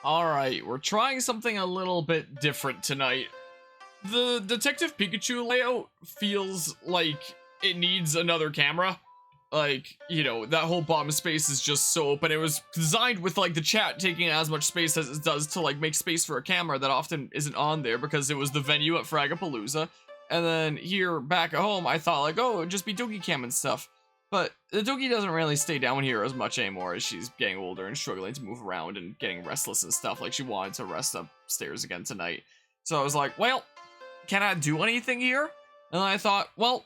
Alright, we're trying something a little bit different tonight. The Detective Pikachu layout feels like it needs another camera. Like, you know, that whole bottom space is just so open. It was designed with, like, the chat taking as much space as it does to, like, make space for a camera that often isn't on there because it was the venue at Fragapalooza. And then here, back at home, I thought, like, oh, it'd just be Doki Cam and stuff. But the Doki doesn't really stay down here as much anymore as she's getting older and struggling to move around and getting restless and stuff. Like, she wanted to rest upstairs again tonight. So I was like, well, can I do anything here? And then I thought, well,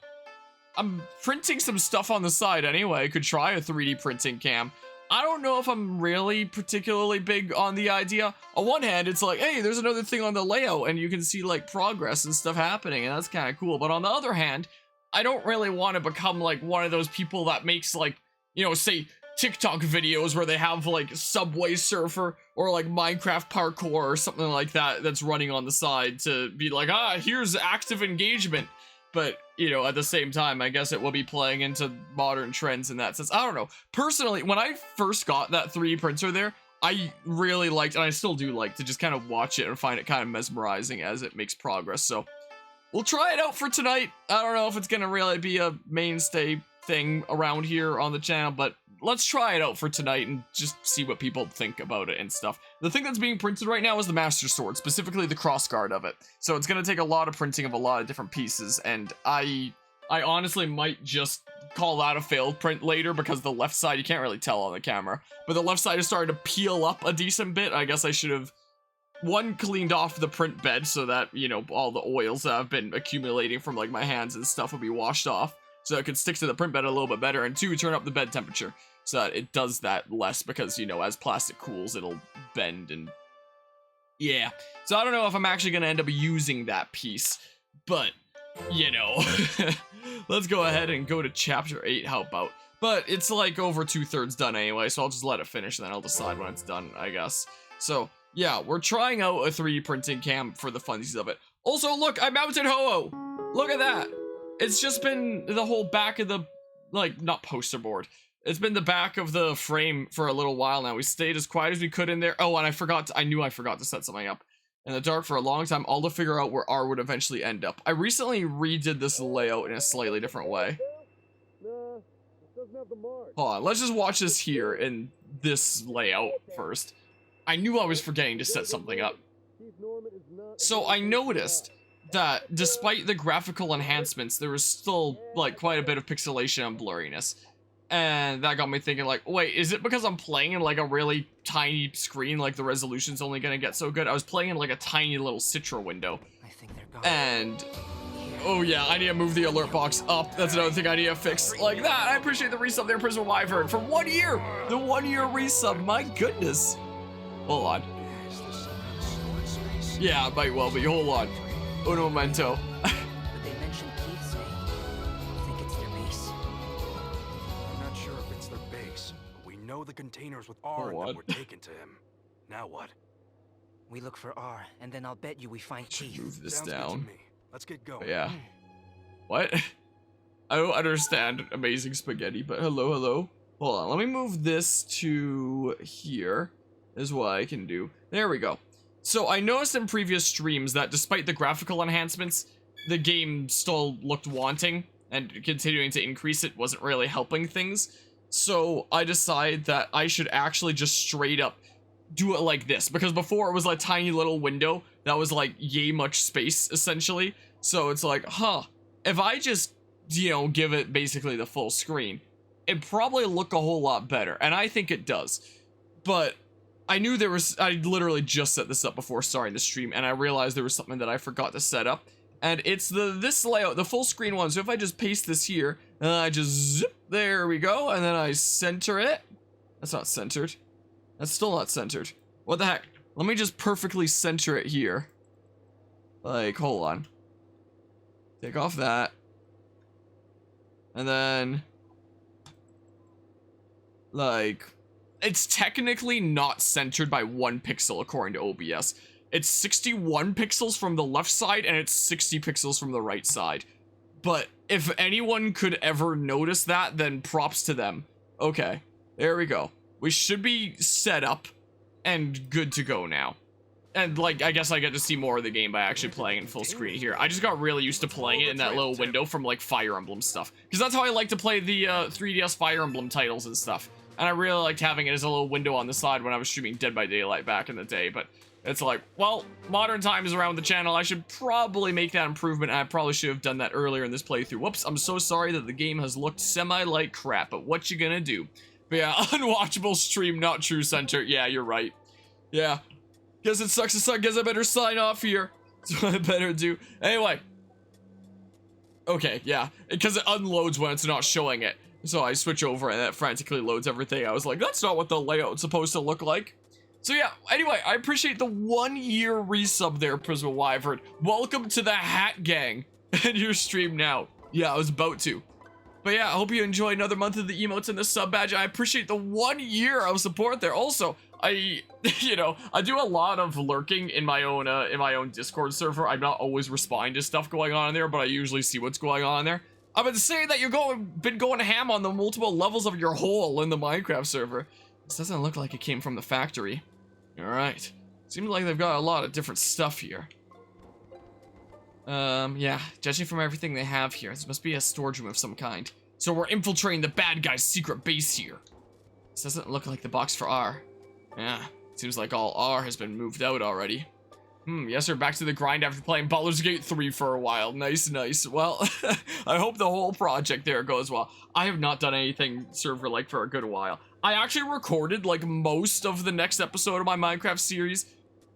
I'm printing some stuff on the side anyway. I could try a 3D printing cam. I don't know if I'm really particularly big on the idea. On one hand, it's like, hey, there's another thing on the layout and you can see like progress and stuff happening, and that's kind of cool. But on the other hand, I don't really want to become like one of those people that makes like, you know, say TikTok videos where they have like Subway Surfer or like Minecraft parkour or something like that that's running on the side to be like, ah, here's active engagement. But, you know, at the same time, I guess it will be playing into modern trends in that sense. I don't know. Personally, when I first got that 3D printer there, I really liked, and I still do like, to just kind of watch it and find it kind of mesmerizing as it makes progress. So we'll try it out for tonight. I don't know if it's going to really be a mainstay thing around here on the channel, but let's try it out for tonight and just see what people think about it and stuff. The thing that's being printed right now is the Master Sword, specifically the crossguard of it. So it's going to take a lot of printing of a lot of different pieces, and I honestly might just call that a failed print later because the left side, you can't really tell on the camera, but the left side is starting to peel up a decent bit. I guess I should have, one, cleaned off the print bed so that, you know, all the oils that have been accumulating from like my hands and stuff will be washed off, so it could stick to the print bed a little bit better, and two, turn up the bed temperature so that it does that less, because, you know, as plastic cools, it'll bend, and yeah. So I don't know if I'm actually going to end up using that piece, but, you know, let's go ahead and go to chapter 8, how about? But it's like over 2/3 done anyway, so I'll just let it finish, and then I'll decide when it's done, I guess. So, yeah, we're trying out a 3D printing cam for the funsies of it. Also, look, I mounted Ho-Oh! Look at that! It's just been the whole back of the, like, not poster board. It's been the back of the frame for a little while now. We stayed as quiet as we could in there. Oh, and I knew I forgot to set something up in the dark for a long time, all to figure out where R would eventually end up. I recently redid this layout in a slightly different way. Hold on, let's just watch this here in this layout first. I knew I was forgetting to set something up. So I noticed that despite the graphical enhancements, there was still like quite a bit of pixelation and blurriness. And that got me thinking, like, wait, is it because I'm playing in like a really tiny screen, like the resolution's only gonna get so good? I was playing in like a tiny little Citra window. I think they're gone. And oh yeah, I need to move the alert box up. That's another thing I need to fix. Like that. I appreciate the resub there, Prism Wyvern, for 1 year. The 1 year resub. My goodness. Hold on. Yeah, it might well be. Hold on. Un momento. But they mentioned Keith's name. I think it's their base. I'm not sure if it's their base, but we know the containers with R in them were taken to him. Now what? We look for R, and then I'll bet you we find Keith. Move this Sounds good to down. me. Let's get going. But yeah. What? I don't understand amazing spaghetti, but hello, hello. Hold on, let me move this to here, is what I can do. There we go. So I noticed in previous streams that despite the graphical enhancements, the game still looked wanting, and continuing to increase it wasn't really helping things. So I decided that I should actually just straight up do it like this, because before it was like a tiny little window that was like yay much space essentially. So it's like, huh, if I just, you know, give it basically the full screen, it'd probably look a whole lot better, and I think it does. But I knew I literally just set this up before starting the stream, and I realized there was something that I forgot to set up, and it's this layout, the full screen one. So if I just paste this here, and I just zip, there we go, and then I center it. That's not centered. That's still not centered. What the heck? Let me just perfectly center it here. Like, hold on. Take off that. And then, like, it's technically not centered by 1 pixel according to OBS. It's 61 pixels from the left side and it's 60 pixels from the right side. But if anyone could ever notice that, then props to them. Okay, there we go. We should be set up and good to go now. And, like, I guess I get to see more of the game by actually playing in full screen here. I just got really used to playing it in that little window from, like, Fire Emblem stuff. Because that's how I like to play the 3DS Fire Emblem titles and stuff. And I really liked having it as a little window on the side when I was streaming Dead by Daylight back in the day. But it's like, well, modern times around the channel, I should probably make that improvement. And I probably should have done that earlier in this playthrough. Whoops, I'm so sorry that the game has looked semi-like crap, but what you gonna do? But yeah, unwatchable stream, not true center. Yeah, you're right. Yeah. Guess it sucks to suck. Guess I better sign off here. That's what I better do. Anyway. Okay, yeah. Because it unloads when it's not showing it. So I switch over and that frantically loads everything. I was like, that's not what the layout's supposed to look like. So yeah, anyway, I appreciate the 1 year resub there, Prisma Wyvern. Welcome to the Hat Gang. And your stream now. Yeah, I was about to. But yeah, I hope you enjoy another month of the emotes and the sub badge. I appreciate the 1 year of support there. Also, I do a lot of lurking in my own Discord server. I'm not always responding to stuff going on in there, but I usually see what's going on in there. I've been saying that you've been going ham on the multiple levels of your hole in the Minecraft server. This doesn't look like it came from the factory. All right. Seems like they've got a lot of different stuff here. Yeah, judging from everything they have here, this must be a storage room of some kind. So we're infiltrating the bad guy's secret base here. This doesn't look like the box for R. Yeah, seems like all R has been moved out already. Yes sir, back to the grind after playing Baldur's Gate 3 for a while. Nice, nice. Well, I hope the whole project there goes well. I have not done anything server-like for a good while. I actually recorded, like, most of the next episode of my Minecraft series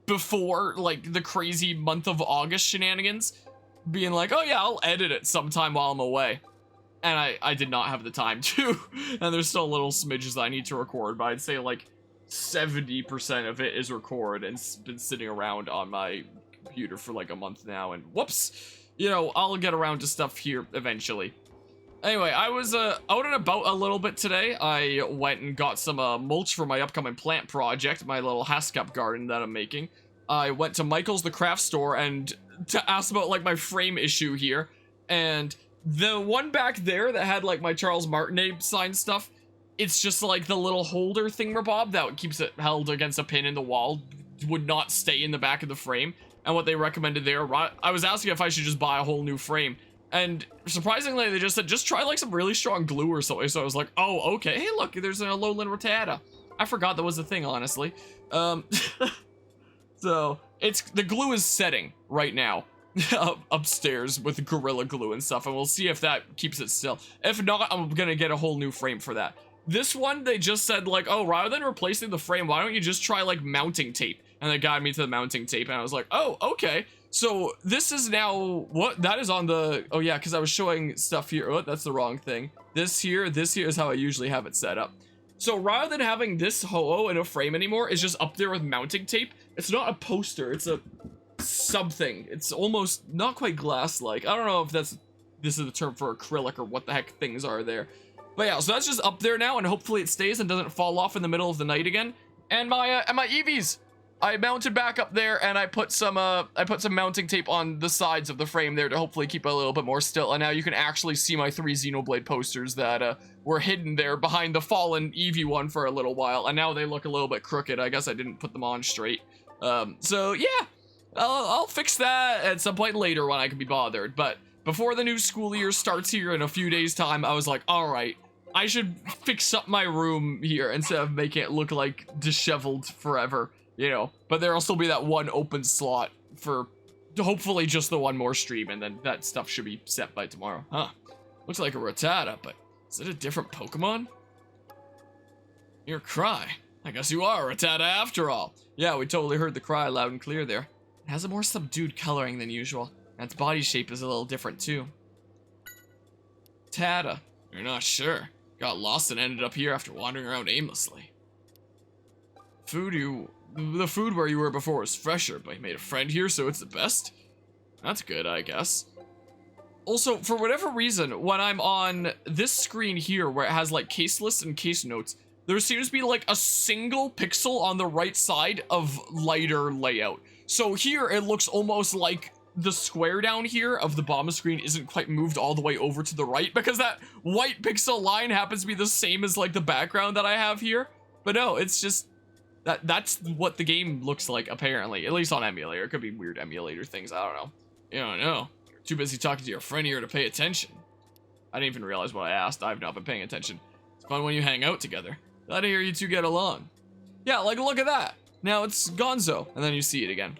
before, like, the crazy month of August shenanigans. Being like, oh yeah, I'll edit it sometime while I'm away. And I did not have the time to. And there's still little smidges that I need to record, but I'd say, like, 70% of it is recorded and it's been sitting around on my computer for like a month now, and whoops, you know, I'll get around to stuff here eventually. Anyway, I was out and about a little bit today. I went and got some mulch for my upcoming plant project, my little Haskell garden that I'm making. I went to Michael's the craft store and to ask about like my frame issue here, and the one back there that had like my Charles Martinet sign stuff, it's just like the little holder thingamabob that keeps it held against a pin in the wall would not stay in the back of the frame. And what they recommended there, I was asking if I should just buy a whole new frame. And surprisingly, they just said, just try like some really strong glue or something. So I was like, oh, okay. Hey, look, there's an Alolan Rattata. I forgot that was a thing, honestly. So the glue is setting right now upstairs with Gorilla Glue and stuff. And we'll see if that keeps it still. If not, I'm going to get a whole new frame for that. This one, they just said like, oh, rather than replacing the frame, why don't you just try like mounting tape? And they guided me to the mounting tape and I was like, oh, okay. So this is now, what? That is on the, oh yeah, because I was showing stuff here. Oh, that's the wrong thing. This here is how I usually have it set up. So rather than having this ho-oh in a frame anymore, it's just up there with mounting tape. It's not a poster, it's a something. It's almost not quite glass-like. I don't know if this is the term for acrylic or what the heck things are there. But yeah, so that's just up there now, and hopefully it stays and doesn't fall off in the middle of the night again. And my Eevees, I mounted back up there, and I put some mounting tape on the sides of the frame there to hopefully keep it a little bit more still. And now you can actually see my 3 Xenoblade posters that were hidden there behind the fallen Eevee one for a little while, and now they look a little bit crooked. I guess I didn't put them on straight. So yeah, I'll fix that at some point later when I can be bothered. But before the new school year starts here in a few days' time, I was like, all right, I should fix up my room here instead of making it look like disheveled forever, you know. But there'll still be that one open slot for hopefully just the one more stream, and then that stuff should be set by tomorrow. Huh. Looks like a Rattata, but is it a different Pokemon? Your cry. I guess you are a Rattata after all. Yeah, we totally heard the cry loud and clear there. It has a more subdued coloring than usual, and its body shape is a little different too. Tata. You're not sure. Got lost and ended up here after wandering around aimlessly. The food where you were before was fresher, but you made a friend here, so it's the best? That's good, I guess. Also, for whatever reason, when I'm on this screen here where it has like case lists and case notes, there seems to be like a single pixel on the right side of lighter layout. So here it looks almost like the square down here of the bottom of the screen isn't quite moved all the way over to the right because that white pixel line happens to be the same as like the background that I have here. But no, it's just That's what the game looks like, apparently. At least on emulator. It could be weird emulator things. I don't know. You don't know. You're too busy talking to your friend here to pay attention. I didn't even realize what I asked. I've not been paying attention. It's fun when you hang out together. Glad to hear you two get along. Yeah, like, look at that. Now it's Gonzo. And then you see it again.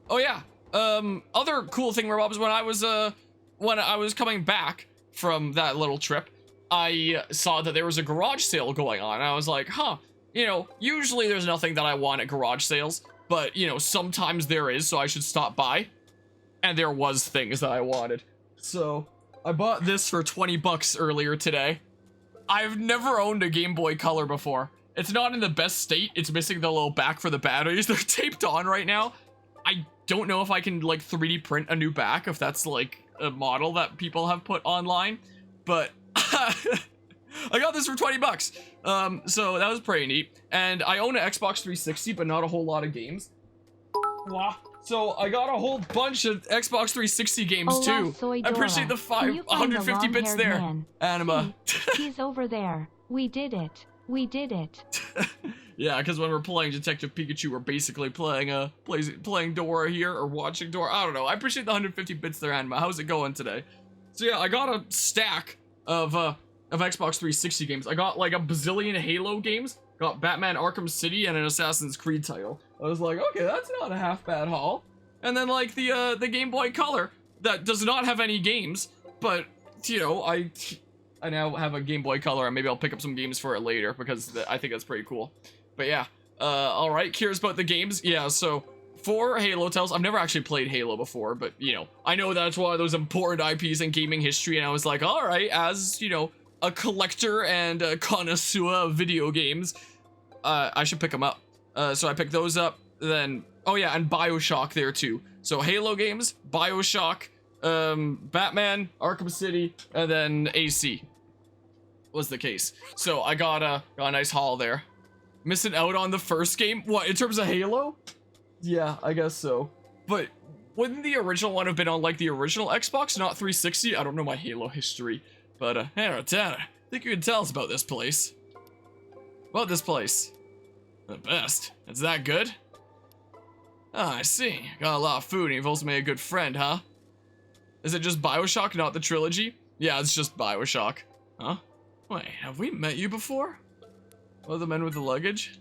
Oh, yeah. Other cool thing, Rob, is when I was coming back from that little trip, I saw that there was a garage sale going on. And I was like, huh. You know, usually there's nothing that I want at garage sales, but, you know, sometimes there is, so I should stop by. And there was things that I wanted. So, I bought this for 20 bucks earlier today. I've never owned a Game Boy Color before. It's not in the best state. It's missing the little back for the batteries. They're taped on right now. I don't know if I can, like, 3D print a new back, if that's, like, a model that people have put online. But... I got this for 20 bucks. So that was pretty neat. And I own an Xbox 360, but not a whole lot of games. So I got a whole bunch of Xbox 360 games too. I appreciate the 150 bits there, man? Anima. He's over there. We did it. We did it. Yeah, because when we're playing Detective Pikachu, we're basically playing playing Dora here, or watching Dora. I don't know. I appreciate the 150 bits there, Anima. How's it going today? So yeah, I got a stack of Xbox 360 games. I got like a bazillion Halo games, got Batman Arkham City, and an Assassin's Creed title. I was like, okay, that's not a half bad haul. And then like the Game Boy Color that does not have any games, but you know, I now have a Game Boy Color, and maybe I'll pick up some games for it later because I think that's pretty cool. But yeah, all right, curious about the games. Yeah, so for Halo titles, I've never actually played Halo before, but you know, I know that's one of those important IPs in gaming history, and I was like, all right, as you know, a collector and a connoisseur of video games, I should pick them up. So I picked those up. Then, oh yeah, and BioShock there too. So Halo games, BioShock, Batman, Arkham City, and then AC was the case. So I got a nice haul there. Missing out on the first game? What, in terms of Halo? Yeah, I guess so. But wouldn't the original one have been on like the original Xbox, not 360? I don't know my Halo history. But, hey, Tanner, I think you can tell us about this place. About this place. The best. It's that good? Ah, I see. Got a lot of food and you've also made a good friend, huh? Is it just BioShock, not the trilogy? Yeah, it's just BioShock. Huh? Wait, have we met you before? Oh, the men with the luggage?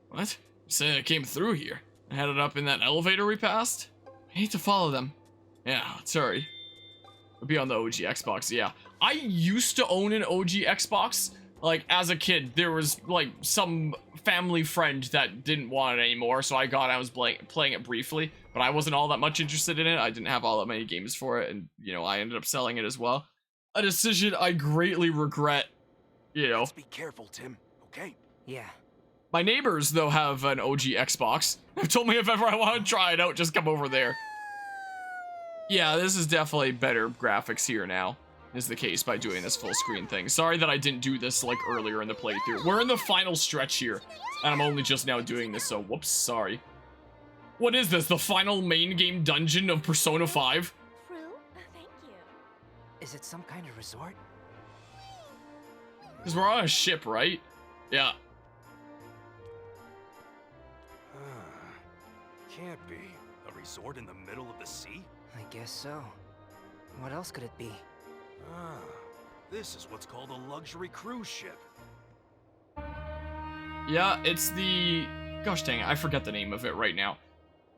What? You say I came through here. I headed up in that elevator we passed? I need to follow them. Yeah, let's hurry. We'll be on the OG Xbox, yeah. I used to own an OG Xbox. Like, as a kid, there was, like, some family friend that didn't want it anymore, so I was playing it briefly, but I wasn't all that much interested in it. I didn't have all that many games for it, and, you know, I ended up selling it as well. A decision I greatly regret, you know. Let's be careful, Tim, okay? Yeah. My neighbors, though, have an OG Xbox. They've told me if ever I want to try it out, just come over there. Yeah, this is definitely better graphics here now. Is the case by doing this full screen thing. Sorry that I didn't do this like earlier in the playthrough. We're in the final stretch here, and I'm only just now doing this, so whoops, sorry. What is this, the final main game dungeon of Persona 5? True? Thank you. Is it some kind of resort? Because we're on a ship, right? Yeah. Can't be. A resort in the middle of the sea? I guess so. What else could it be? Ah, this is what's called a luxury cruise ship. Yeah, it's the... Gosh dang it, I forget the name of it right now.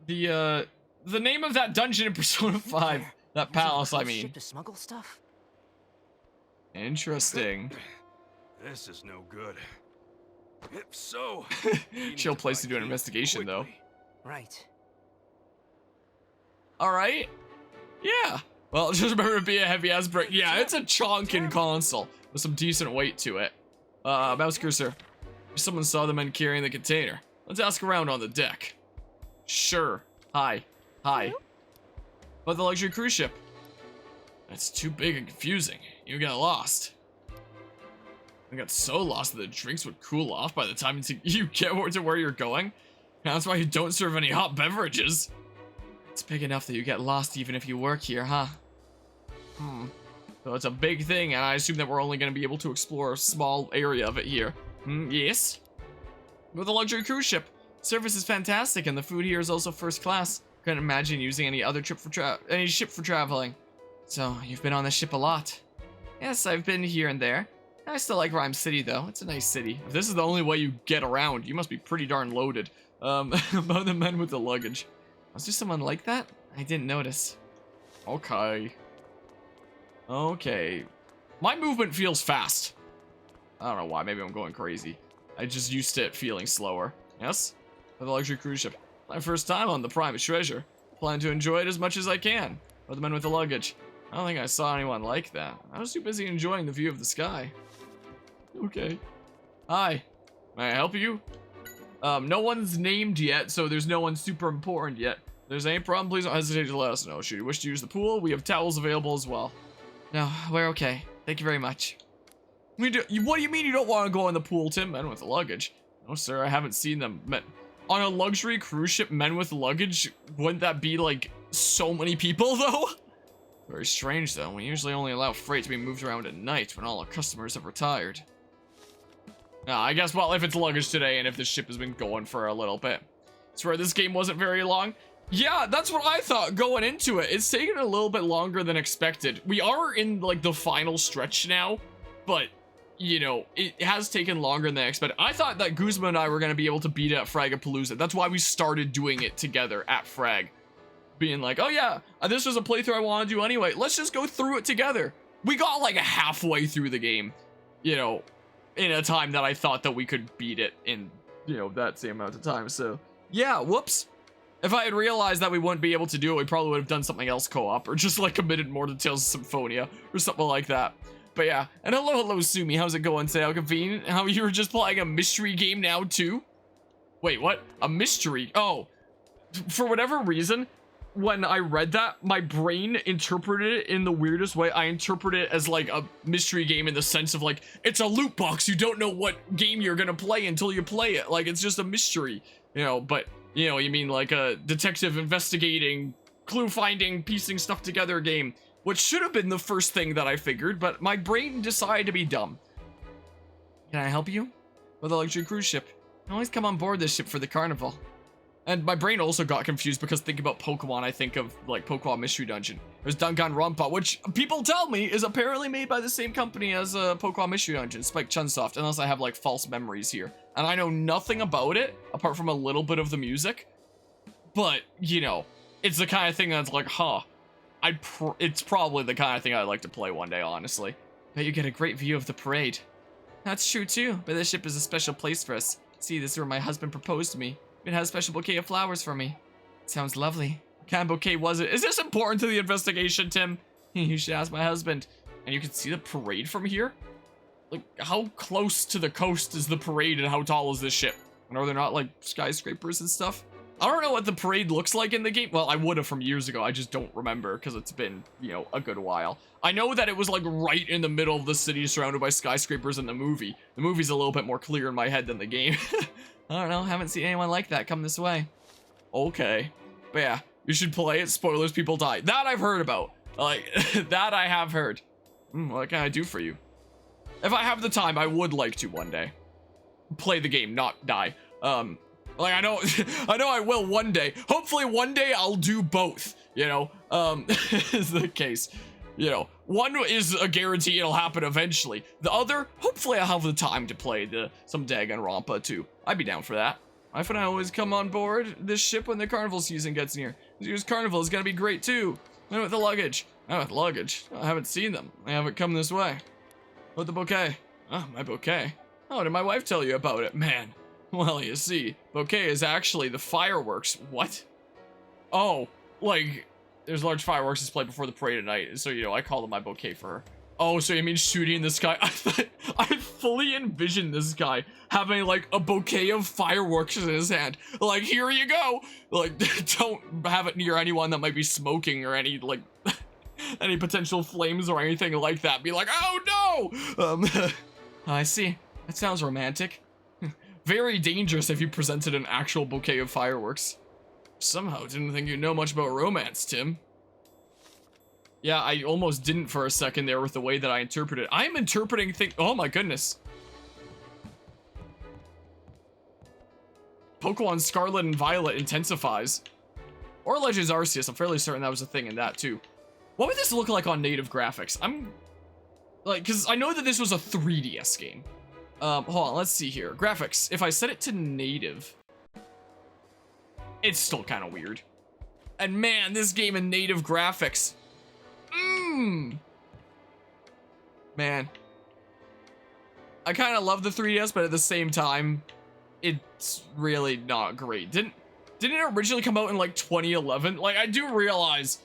The name of that dungeon in Persona 5. That palace, I mean. Ship to smuggle stuff? Interesting. This is no good. If so... Chill place to do an investigation, though. Right. Alright. Yeah. Well, just remember to be a heavy-ass brick. Yeah, it's a chonkin console with some decent weight to it. Mouse cursor. Someone saw the men carrying the container. Let's ask around on the deck. Sure. Hi. Hi. But the luxury cruise ship. That's too big and confusing. You got lost. I got so lost that the drinks would cool off by the time you get to where you're going. That's why you don't serve any hot beverages. It's big enough that you get lost even if you work here, huh? So it's a big thing, and I assume that we're only going to be able to explore a small area of it here. Yes? with a luxury cruise ship. Service is fantastic, and the food here is also first class. Couldn't imagine using any other ship for traveling. So, you've been on this ship a lot. Yes, I've been here and there. I still like Rhyme City, though. It's a nice city. If this is the only way you get around, you must be pretty darn loaded. About the men with the luggage. Was there someone like that? I didn't notice. Okay. Okay. My movement feels fast. I don't know why. Maybe I'm going crazy. I just used to it feeling slower. Yes? For the luxury cruise ship. My first time on the Prime Treasure. Plan to enjoy it as much as I can. Or the men with the luggage. I don't think I saw anyone like that. I was too busy enjoying the view of the sky. Okay. Hi. May I help you? No one's named yet, so there's no one super important yet. If there's any problem, please don't hesitate to let us know. Should you wish to use the pool, we have towels available as well. No, we're okay. Thank you very much. What do you mean you don't want to go in the pool, Tim? Men with luggage. No, sir, I haven't seen them. On a luxury cruise ship, men with luggage, wouldn't that be like so many people though? Very strange though. We usually only allow freight to be moved around at night when all our customers have retired. I guess, well, if it's luggage today and if the ship has been going for a little bit. Swear this game wasn't very long. Yeah, that's what I thought going into it. It's taken a little bit longer than expected. We are in like the final stretch now, but you know, it has taken longer than expected. I thought that Guzma and I were going to be able to beat it at Fragapalooza. That's why we started doing it together at Frag. Being like, oh yeah, this was a playthrough I want to do anyway. Let's just go through it together. We got like halfway through the game, you know, in a time that I thought that we could beat it in, you know, that same amount of time. So yeah, whoops. If I had realized that we wouldn't be able to do it, we probably would have done something else co-op or just like committed more to Tales of Symphonia or something like that. But yeah, and hello Sumi, how's it going today? How convenient. How you were just playing a mystery game now too? Wait, what? A mystery? Oh, for whatever reason, when I read that, my brain interpreted it in the weirdest way. I interpret it as like a mystery game in the sense of like, it's a loot box. You don't know what game you're gonna play until you play it. Like, it's just a mystery, you know, but, you know, you mean like a detective investigating, clue finding, piecing stuff together game, which should have been the first thing that I figured, but my brain decided to be dumb. Can I help you? With a luxury cruise ship. I always come on board this ship for the carnival. And my brain also got confused because thinking about Pokemon, I think of like Pokemon Mystery Dungeon. There's Danganronpa, which people tell me is apparently made by the same company as Pokemon Mystery Dungeon, Spike Chunsoft, unless I have like false memories here. And I know nothing about it, apart from a little bit of the music. But, you know, it's the kind of thing that's like, huh, it's probably the kind of thing I'd like to play one day, honestly. Bet you get a great view of the parade. That's true too, but this ship is a special place for us. See, this is where my husband proposed to me. It has a special bouquet of flowers for me. Sounds lovely. What kind of bouquet was it? Is this important to the investigation, Tim? You should ask my husband. And you can see the parade from here? Like, how close to the coast is the parade and how tall is this ship? And are there not, like, skyscrapers and stuff? I don't know what the parade looks like in the game. Well, I would have from years ago. I just don't remember because it's been, you know, a good while. I know that it was, like, right in the middle of the city surrounded by skyscrapers in the movie. The movie's a little bit more clear in my head than the game. I don't know, haven't seen anyone like that come this way. Okay. But yeah, you should play it. Spoilers, people die. That I've heard about. Like, that I have heard. What can I do for you? If I have the time, I would like to one day. Play the game, not die. Like, I know I will one day. Hopefully one day I'll do both, you know? Is the case. You know, one is a guarantee it'll happen eventually. The other, hopefully I'll have the time to play some Danganronpa too. I'd be down for that. My friend and I always come on board this ship when the carnival season gets near. This year's carnival is gonna be great too. Men with the luggage. Men with luggage. I haven't seen them. They haven't come this way. What the bouquet? Oh, my bouquet. Oh, did my wife tell you about it? Man. Well, you see, bouquet is actually the fireworks. What? Oh, like, there's large fireworks displayed before the parade at night, so, you know, I call them my bouquet for her. Oh, so you mean shooting in the sky? I fully envisioned this guy having, like, a bouquet of fireworks in his hand. Like, here you go! Like, don't have it near anyone that might be smoking or any, like, any potential flames or anything like that. Be like, oh no! I see. That sounds romantic. Very dangerous if you presented an actual bouquet of fireworks. Somehow didn't think you know much about romance, Tim. Yeah, I almost didn't for a second there with the way that I interpreted. I'm interpreting things. Oh my goodness. Pokemon Scarlet and Violet intensifies. Or Legends Arceus, I'm fairly certain that was a thing in that too. What would this look like on native graphics? I'm like, because I know that this was a 3DS game. Hold on, let's see here. Graphics, if I set it to native, it's still kind of weird. And man, this game in native graphics. Man. I kind of love the 3DS, but at the same time, it's really not great. Didn't it originally come out in like 2011? Like, I do realize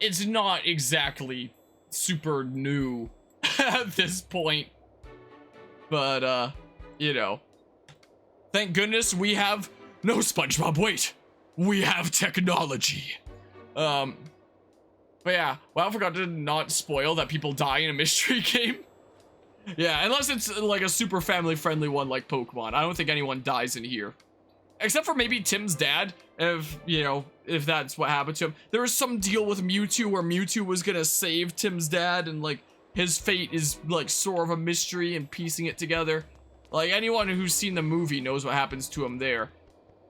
it's not exactly super new at this point. But, you know, thank goodness we have no SpongeBob. Wait, we have technology. But yeah, well, I forgot to not spoil that people die in a mystery game. Yeah, unless it's like a super family-friendly one like Pokemon. I don't think anyone dies in here. Except for maybe Tim's dad, if, you know, if that's what happened to him. There was some deal with Mewtwo where Mewtwo was gonna save Tim's dad, and like, his fate is like sort of a mystery and piecing it together. Like, anyone who's seen the movie knows what happens to him there.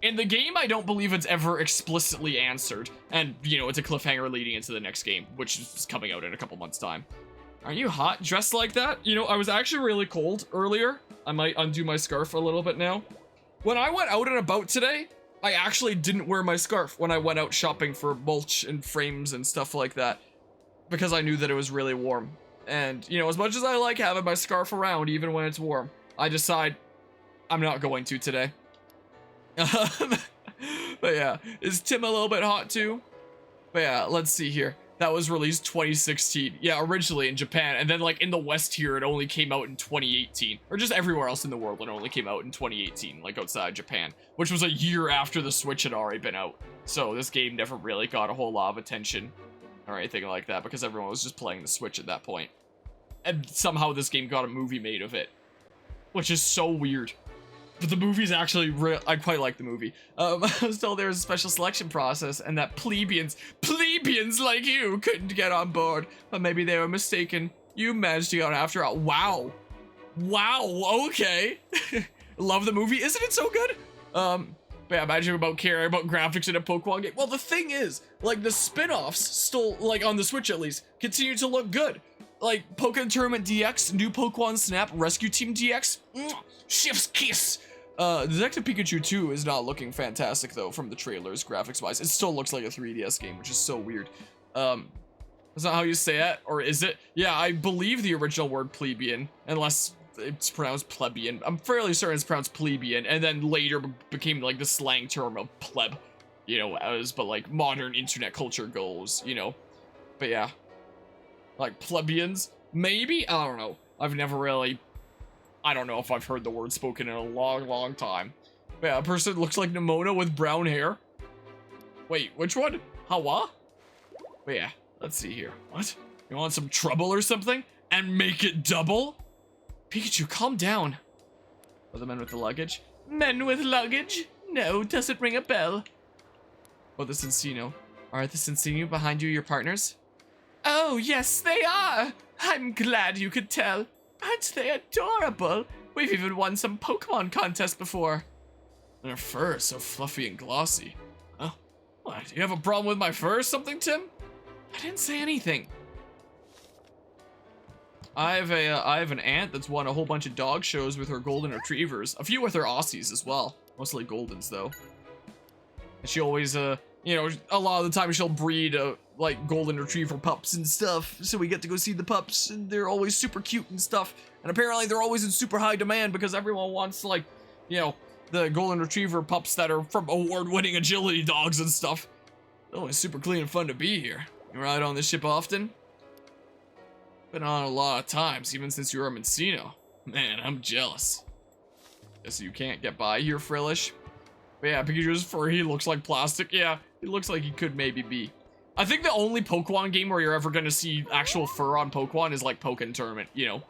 In the game, I don't believe it's ever explicitly answered. And, you know, it's a cliffhanger leading into the next game, which is coming out in a couple months' time. Are you hot dressed like that? You know, I was actually really cold earlier. I might undo my scarf a little bit now. When I went out and about today, I actually didn't wear my scarf when I went out shopping for mulch and frames and stuff like that, because I knew that it was really warm. And, you know, as much as I like having my scarf around even when it's warm, I decide I'm not going to today. But yeah, is Tim a little bit hot too? But yeah, let's see here. That was released 2016. Yeah, originally in Japan, and then like in the West here, it only came out in 2018. Or just everywhere else in the world, it only came out in 2018, like outside Japan, which was a year after the Switch had already been out. So this game never really got a whole lot of attention or anything like that, because everyone was just playing the Switch at that point. And somehow this game got a movie made of it, which is so weird. But the movie's actually I quite like the movie. I was told there was a special selection process and that plebeians like you couldn't get on board. But maybe they were mistaken. You managed to get on after all. Wow. Wow, okay. Love the movie. Isn't it so good? But yeah, imagine about caring about graphics in a Pokemon game. Well, the thing is, like, the spin-offs still, like, on the Switch at least, continue to look good. Like, Pokemon Tournament DX, new Pokemon Snap, Rescue Team DX, Chef's Kiss. Detective Pikachu 2 is not looking fantastic, though, from the trailers, graphics-wise. It still looks like a 3DS game, which is so weird. That's not how you say it, or is it? Yeah, I believe the original word plebeian, unless it's pronounced plebeian. I'm fairly certain it's pronounced plebeian, and then later became, like, the slang term of pleb, you know, but, like, modern internet culture goes, you know. But yeah. Like, plebeians? Maybe? I don't know. I've never really... I don't know if I've heard the word spoken in a long, long time. But yeah, a person looks like Nimona with brown hair. Wait, which one? Hawa? But yeah, let's see here. What? You want some trouble or something? And make it double? Pikachu, calm down. Oh, the men with the luggage? Men with luggage? No, doesn't ring a bell. Oh, the Cincino. Are the Cincino behind you your partners? Oh, yes, they are! I'm glad you could tell. Aren't they adorable? We've even won some Pokemon contests before. Their fur is so fluffy and glossy. Oh, what? Do you have a problem with my fur or something, Tim? I didn't say anything. I have an aunt that's won a whole bunch of dog shows with her golden retrievers. A few with her Aussies as well. Mostly Goldens, though. And she always, you know, a lot of the time she'll breed, like, golden retriever pups and stuff, so we get to go see the pups, and they're always super cute and stuff, and apparently they're always in super high demand because everyone wants, like, you know, the golden retriever pups that are from award-winning agility dogs and stuff. It's always super clean and fun to be here. You ride on this ship often? Been on a lot of times, even since you were a Mencino. Man, I'm jealous. Guess you can't get by here, Frillish. But yeah, Pikachu's fur, he looks like plastic. Yeah, he looks like he could maybe be. I think the only Pokemon game where you're ever gonna see actual fur on Pokemon is like Pokémon Tournament, you know.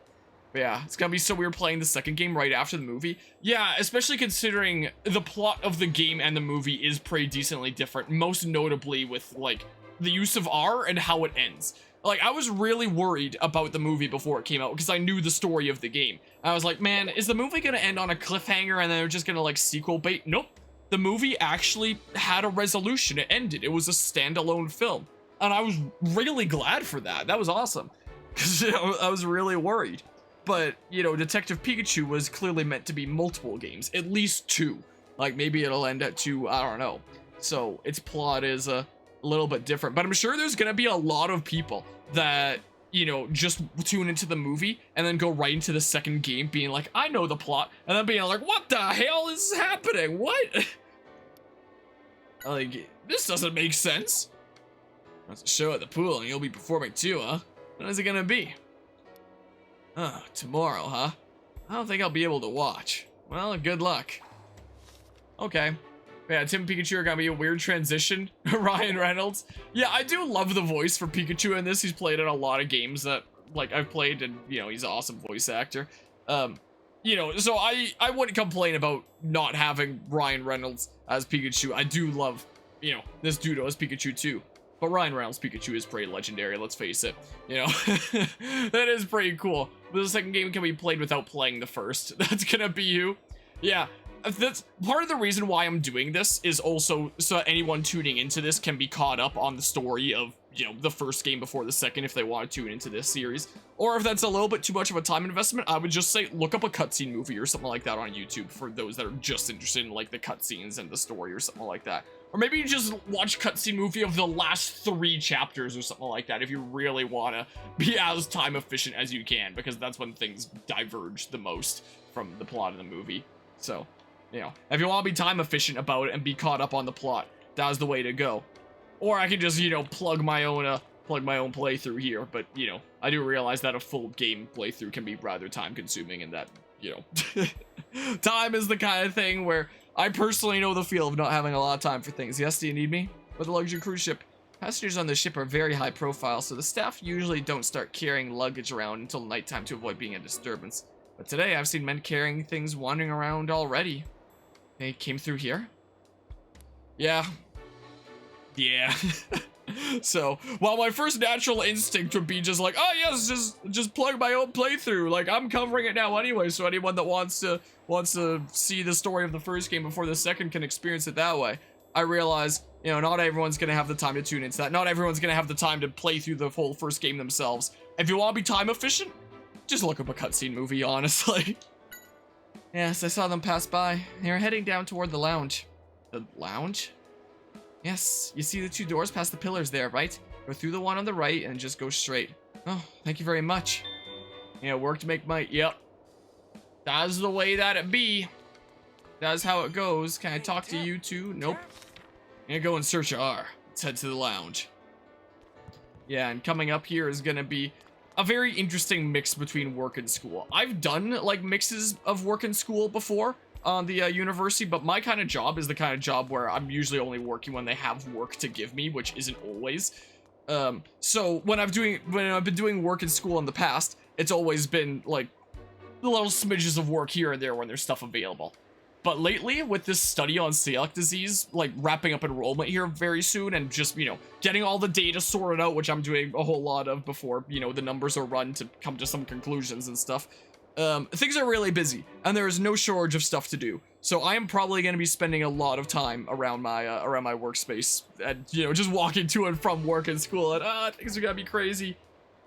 But yeah, it's gonna be so weird playing the second game right after the movie. Yeah, especially considering the plot of the game and the movie is pretty decently different, most notably with, like, the use of R and how it ends. Like, I was really worried about the movie before it came out because I knew the story of the game. I was like, man, is the movie gonna end on a cliffhanger and then they're just gonna, like, sequel bait? Nope. the movie actually had a resolution. It ended. It was a standalone film. And I was really glad for that. That was awesome. Because I was really worried. But, Detective Pikachu was clearly meant to be multiple games. At least 2. Like, maybe it'll end at 2. I don't know. So, its plot is a little bit different. But I'm sure there's going to be a lot of people that, just tune into the movie and then go right into the second game being like, I know the plot. And then being like, what the hell is happening? What? Like, this doesn't make sense. That's a show at the pool and you'll be performing too, huh? When is it gonna be? Oh, tomorrow, huh? I don't think I'll be able to watch. Well, good luck. Okay. Yeah, Tim and Pikachu are gonna be a weird transition. Ryan Reynolds. Yeah, I do love the voice for Pikachu in this. He's played in a lot of games that, like, I've played, and, he's an awesome voice actor. So I wouldn't complain about not having Ryan Reynolds as Pikachu. I do love, this dude as Pikachu too. But Ryan Reynolds' Pikachu is pretty legendary, let's face it. That is pretty cool. But the second game can be played without playing the first. That's gonna be you. Yeah, that's part of the reason why I'm doing this is also so anyone tuning into this can be caught up on the story of, the first game before the second if they want to tune into this series. Or if that's a little bit too much of a time investment, I would just say look up a cutscene movie or something like that on YouTube for those that are just interested in, like, the cutscenes and the story or something like that. Or maybe you just watch cutscene movie of the last 3 chapters or something like that if you really want to be as time efficient as you can, because that's when things diverge the most from the plot of the movie. So, if you want to be time efficient about it and be caught up on the plot, that's the way to go. Or I can just, plug my own playthrough here, but, I do realize that a full game playthrough can be rather time consuming, and that, time is the kind of thing where I personally know the feel of not having a lot of time for things. Yes, do you need me? With a luxury cruise ship, passengers on the ship are very high profile, so the staff usually don't start carrying luggage around until nighttime to avoid being a disturbance. But today, I've seen men carrying things wandering around already. They came through here? Yeah. Yeah. So, while my first natural instinct would be just like, oh yes, just plug my own playthrough. Like, I'm covering it now anyway, so anyone that wants to see the story of the first game before the second can experience it that way. I realize, not everyone's gonna have the time to tune into that. Not everyone's gonna have the time to play through the whole first game themselves. If you want to be time efficient, just look up a cutscene movie, honestly. Yes, I saw them pass by. They were heading down toward the lounge. The lounge? Yes, you see the 2 doors past the pillars there, right? Go through the one on the right and just go straight. Oh, thank you very much. Work to make might. Yep. That's the way that it be. That's how it goes. Can I talk to you too? Nope. I'm gonna go in search of R. Let's head to the lounge. Yeah, and coming up here is gonna be a very interesting mix between work and school. I've done, like, mixes of work and school before on the university, but my kind of job is the kind of job where I'm usually only working when they have work to give me, which isn't always. So when I've been doing work in school in the past, it's always been like little smidges of work here and there when there's stuff available. But lately, with this study on celiac disease, like, wrapping up enrollment here very soon, and just, getting all the data sorted out, which I'm doing a whole lot of before, the numbers are run to come to some conclusions and stuff. Things are really busy, and there is no shortage of stuff to do. So I am probably going to be spending a lot of time around my workspace, and, just walking to and from work and school, and, things are going to be crazy.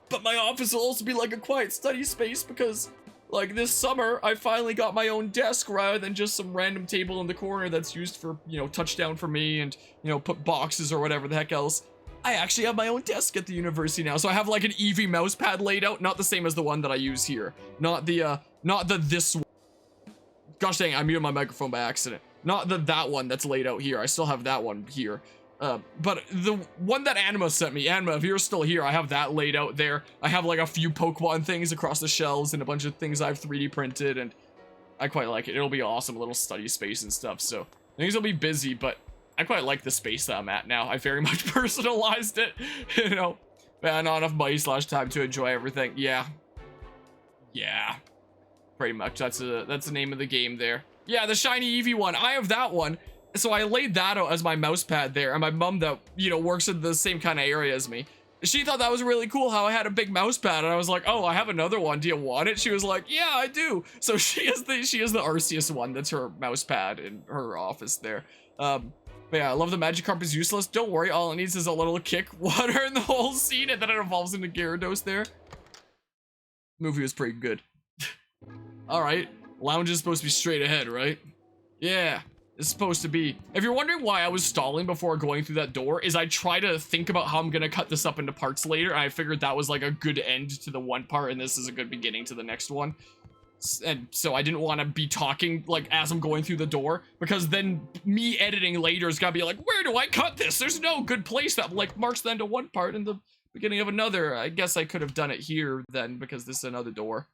But my office will also be like a quiet study space, because, like, this summer, I finally got my own desk rather than just some random table in the corner that's used for, touchdown for me and, put boxes or whatever the heck else. I actually have my own desk at the university now, so I have, like, an Eevee mouse pad laid out, not the same as the one that I use here. Not the this one. Gosh dang, I muted my microphone by accident. Not that one that's laid out here. I still have that one here. But the one that Anima sent me, Anima, if you're still here, I have that laid out there. I have, like, a few Pokemon things across the shelves and a bunch of things I've 3D printed, and I quite like it. It'll be an awesome little study space and stuff, so things will be busy, but I quite like the space that I'm at now. I very much personalized it, not enough money/time to enjoy everything. Yeah, pretty much. That's the name of the game there. Yeah, the shiny Eevee one. I have that one. So I laid that out as my mouse pad there, and my mom that, works in the same kind of area as me, she thought that was really cool how I had a big mouse pad, and I was like, oh, I have another one. Do you want it? She was like, yeah, I do. So she is the Arceus one. That's her mouse pad in her office there. But yeah, I love the Magikarp is useless. Don't worry, all it needs is a little kick, water in the whole scene, and then it evolves into Gyarados there. Movie was pretty good. Alright, lounge is supposed to be straight ahead, right? Yeah, it's supposed to be. If you're wondering why I was stalling before going through that door, is I try to think about how I'm gonna cut this up into parts later, and I figured that was like a good end to the one part, and this is a good beginning to the next one. And so I didn't want to be talking like as I'm going through the door, because then me editing later is gonna be like, where do I cut this? There's no good place that like marks the end of one part and the beginning of another. I guess I could have done it here then, because this is another door.